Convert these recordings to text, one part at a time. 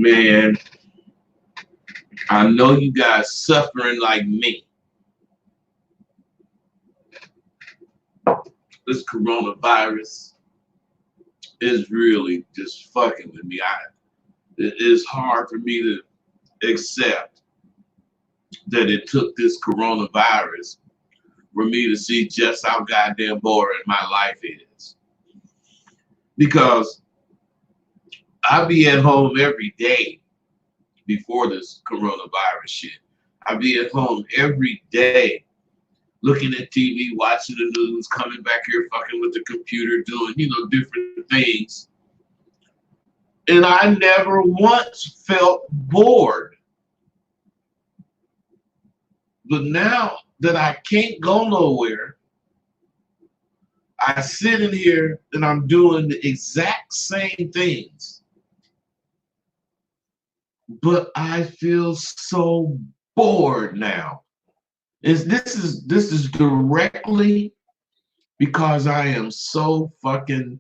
Man, I know you guys suffering like me. This coronavirus is really just fucking with me. It is hard for me to accept that it took this coronavirus for me to see just how goddamn boring my life is. Because I be at home every day before this coronavirus shit. I be at home every day looking at TV, watching the news, coming back here fucking with the computer, doing, different things. And I never once felt bored. But now that I can't go nowhere, I sit in here and I'm doing the exact same things. But I feel so bored now. This is directly because I am so fucking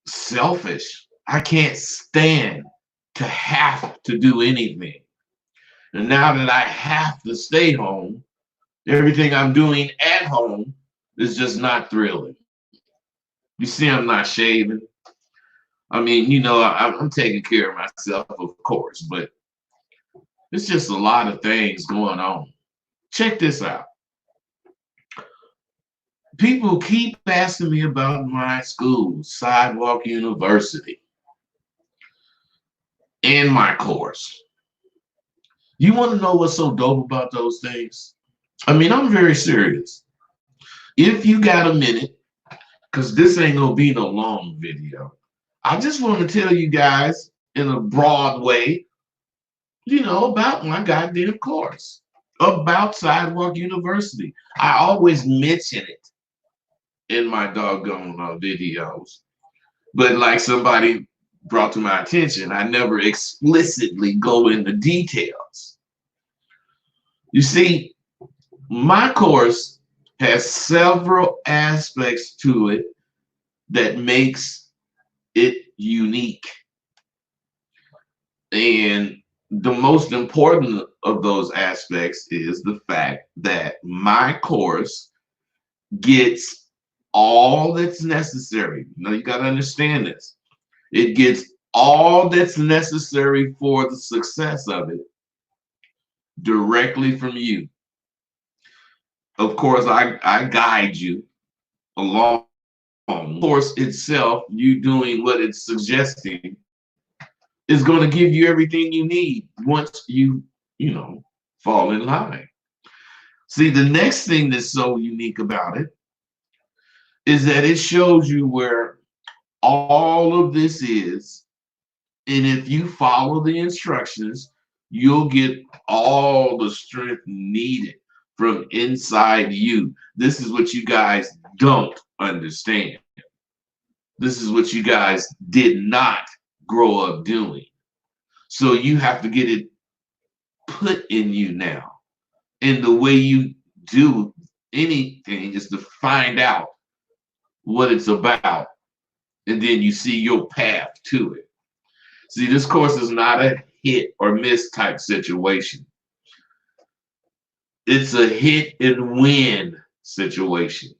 selfish. I can't stand to have to do anything. And now that I have to stay home, everything I'm doing at home is just not thrilling. You see, I'm not shaving. I mean, I'm taking care of myself, of course, but it's just a lot of things going on. Check this out. People keep asking me about my school, Sidewalk University, and my course. You want to know what's so dope about those things? I mean, I'm very serious. If you got a minute, because this ain't gonna be no long video, I just want to tell you guys in a broad way, about my goddamn course, about Sidewalk University. I always mention it in my doggone videos, but like somebody brought to my attention, I never explicitly go into details. You see, my course has several aspects to it that makes it unique. And the most important of those aspects is the fact that my course gets all that's necessary. You got to understand this. It gets all that's necessary for the success of it directly from you. Of course, I guide you along. The course itself, you doing what it's suggesting, is going to give you everything you need once you fall in line. See, the next thing that's so unique about it is that it shows you where all of this is, and if you follow the instructions, you'll get all the strength needed from inside you. This is what you guys don't understand. This is what you guys did not grow up doing. So you have to get it put in you now. And the way you do anything is to find out what it's about, and then you see your path to it. See, this course is not a hit or miss type situation. It's a hit and win situation.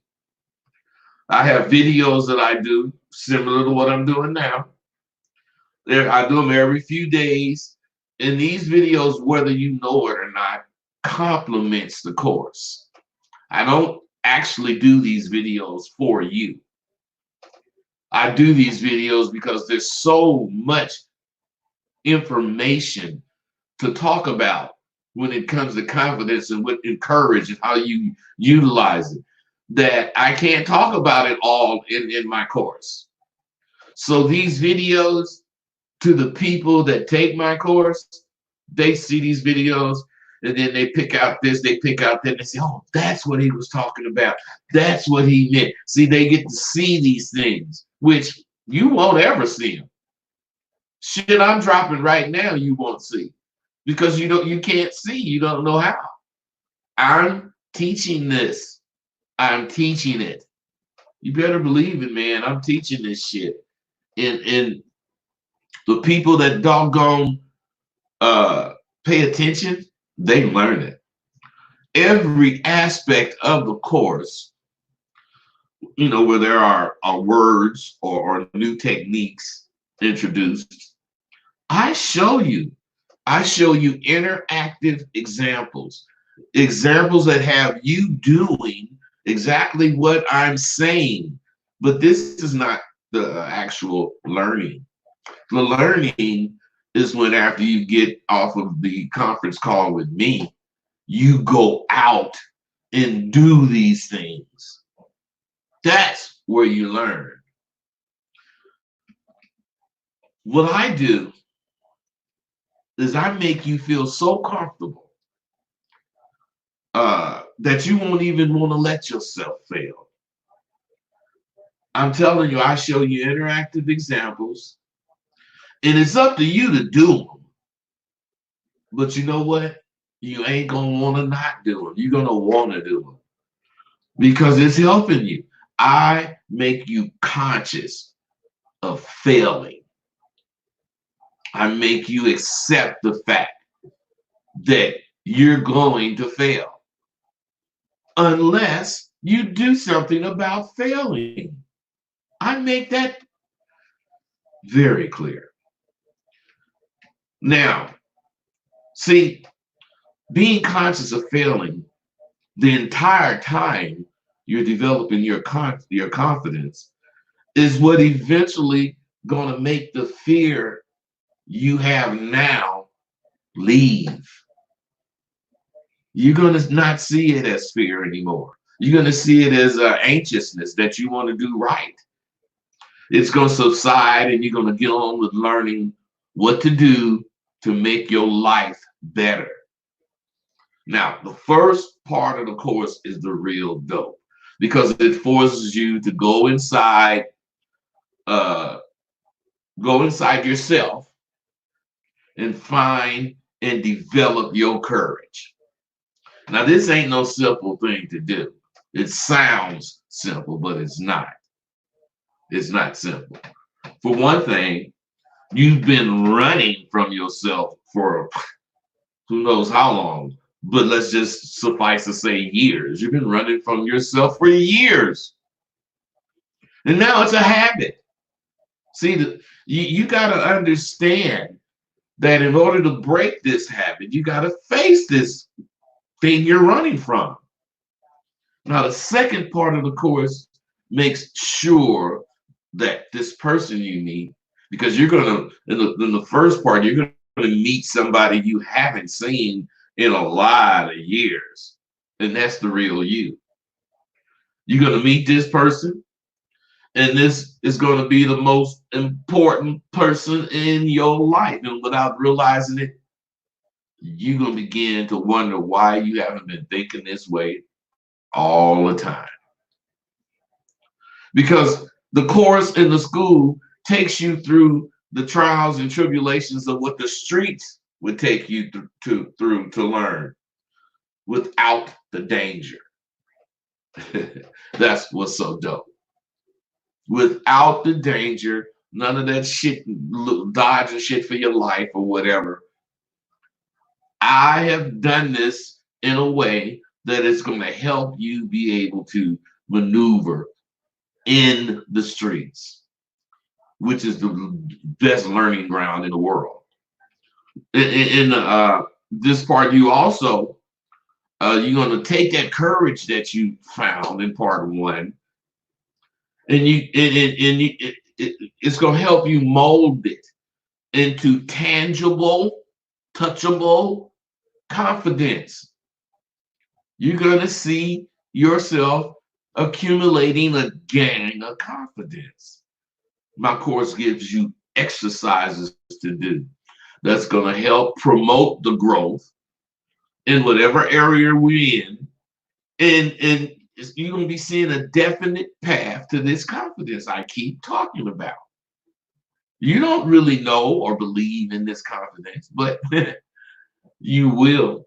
I have videos that I do similar to what I'm doing now. I do them every few days. And these videos, whether you know it or not, complements the course. I don't actually do these videos for you. I do these videos because there's so much information to talk about when it comes to confidence and what encourage and how you utilize it, that I can't talk about it all in my course. So these videos, to the people that take my course, they see these videos and then they pick out this, they pick out that, and they say, oh, that's what he was talking about. That's what he meant. See, they get to see these things, which you won't ever see them. Shit I'm dropping right now, you won't see, because you can't see, you don't know how. I'm teaching this. I'm teaching it. You better believe it, man. I'm teaching this shit. And The people that doggone pay attention, they learn it. Every aspect of the course, where there are words or new techniques introduced, I show you. I show you interactive examples, examples that have you doing exactly what I'm saying. But this is not the actual learning. The learning is when after you get off of the conference call with me, you go out and do these things. That's where you learn. What I do is I make you feel so comfortable that you won't even want to let yourself fail. I'm telling you, I show you interactive examples, and it's up to you to do them. But you know what? You ain't going to want to not do them. You're going to want to do them because it's helping you. I make you conscious of failing. I make you accept the fact that you're going to fail unless you do something about failing. I make that very clear. Now, see, being conscious of failing the entire time you're developing your confidence is what eventually going to make the fear you have now leave. You're going to not see it as fear anymore. You're going to see it as anxiousness that you want to do right. It's going to subside and you're going to get on with learning what to do to make your life better. Now, the first part of the course is the real dope because it forces you to go inside yourself and find and develop your courage. Now, this ain't no simple thing to do. It sounds simple, but it's not. It's not simple. For one thing, you've been running from yourself for who knows how long, but let's just suffice to say years. You've been running from yourself for years. And now it's a habit. See, you got to understand that in order to break this habit, you got to face this thing you're running from. Now, the second part of the course makes sure that this person you meet, because you're going to, in the first part, you're going to meet somebody you haven't seen in a lot of years. And that's the real you. You're going to meet this person, and this is going to be the most important person in your life. And without realizing it, you're going to begin to wonder why you haven't been thinking this way all the time. Because the course in the school takes you through the trials and tribulations of what the streets would take you through to learn without the danger. That's what's so dope. Without the danger, none of that shit, dodging shit for your life or whatever. I have done this in a way that it's going to help you be able to maneuver in the streets, which is the best learning ground in the world. In this part, you also, you're going to take that courage that you found in part one, and it's going to help you mold it into tangible, touchable confidence. You're going to see yourself accumulating a gang of confidence. My course gives you exercises to do that's going to help promote the growth in whatever area we're in. And you're going to be seeing a definite path to this confidence I keep talking about. You don't really know or believe in this confidence, but you will.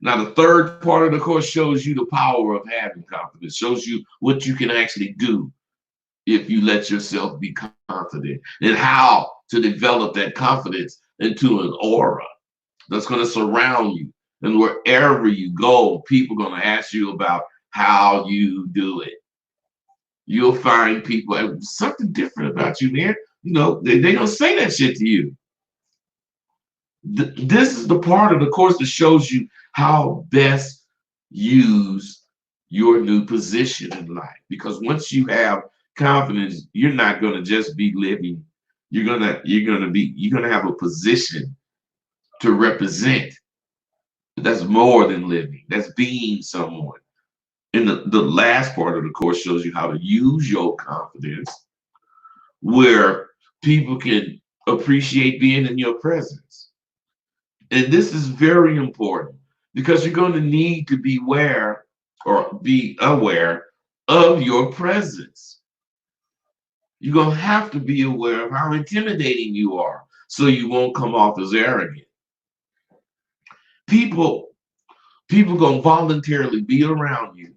Now, the third part of the course shows you the power of having confidence, shows you what you can actually do if you let yourself be confident and how to develop that confidence into an aura that's going to surround you. And wherever you go, people are going to ask you about how you do it. You'll find people have something different about you, man. You know, they're going to say that shit to you. This is the part of the course that shows you how best use your new position in life. Because once you have confidence, you're not going to just be living. You're gonna have a position to represent. That's more than living. That's being someone. And the last part of the course shows you how to use your confidence where people can appreciate being in your presence. And this is very important because you're going to need to be aware of your presence. You're going to have to be aware of how intimidating you are so you won't come off as arrogant. People going to voluntarily be around you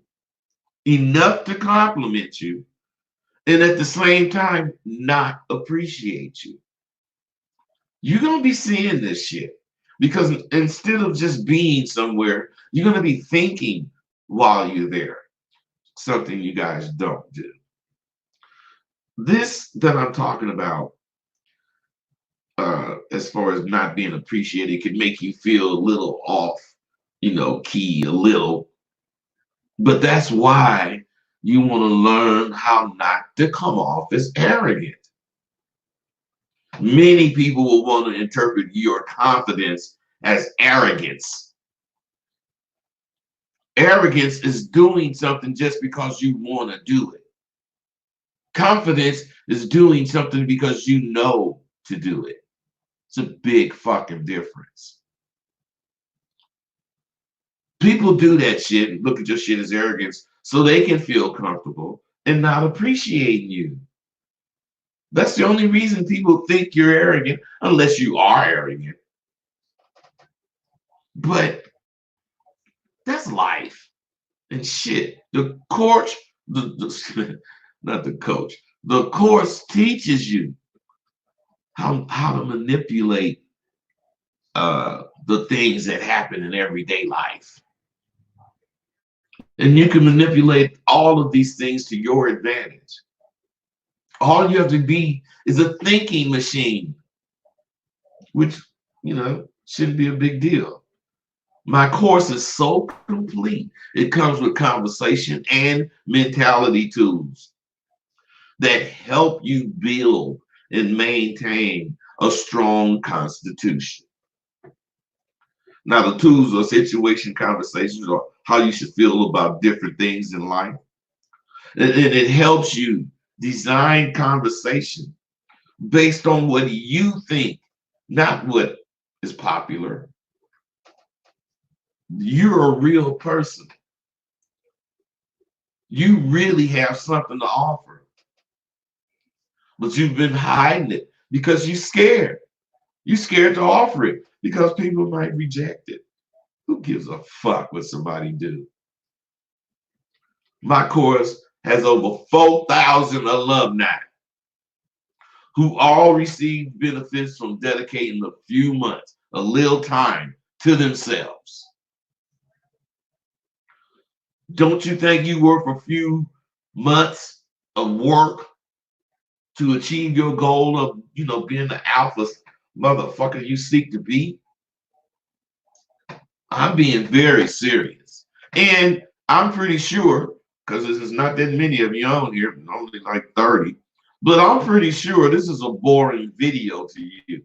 enough to compliment you and at the same time not appreciate you. You're going to be seeing this shit because instead of just being somewhere, you're going to be thinking while you're there, something you guys don't do. This that I'm talking about, as far as not being appreciated, can make you feel a little off, key a little. But that's why you want to learn how not to come off as arrogant. Many people will want to interpret your confidence as arrogance. Arrogance is doing something just because you want to do it. Confidence is doing something because you know to do it. It's a big fucking difference. People do that shit and look at your shit as arrogance so they can feel comfortable and not appreciating you. That's the only reason people think you're arrogant, unless you are arrogant. But that's life and shit. The course, not the coach, the course teaches you how to manipulate the things that happen in everyday life. And you can manipulate all of these things to your advantage. All you have to be is a thinking machine, which, shouldn't be a big deal. My course is so complete. It comes with conversation and mentality tools that help you build and maintain a strong constitution. Now, the tools are situation conversations or how you should feel about different things in life. And it helps you design conversation based on what you think, not what is popular. You're a real person. You really have something to offer. But you've been hiding it because you're scared. You're scared to offer it because people might reject it. Who gives a fuck what somebody do? My course has over 4,000 alumni who all receive benefits from dedicating a few months, a little time to themselves. Don't you think you worth a few months of work to achieve your goal of, being the alpha motherfucker you seek to be? I'm being very serious. And I'm pretty sure, because there's not that many of you on here, only like 30, but I'm pretty sure this is a boring video to you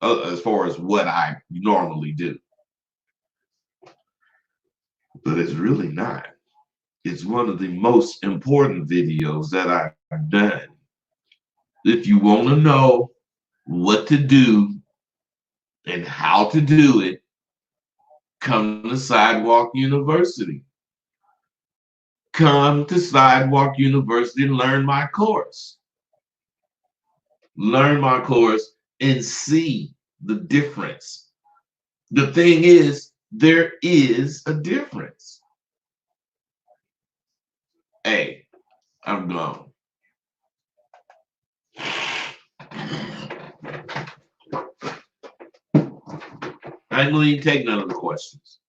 as far as what I normally do. But it's really not. It's one of the most important videos that I've done. If you want to know what to do and how to do it, come to Sidewalk University. Come to Sidewalk University and learn my course. Learn my course and see the difference. The thing is, there is a difference. Hey, I'm gone. I didn't even take none of the questions.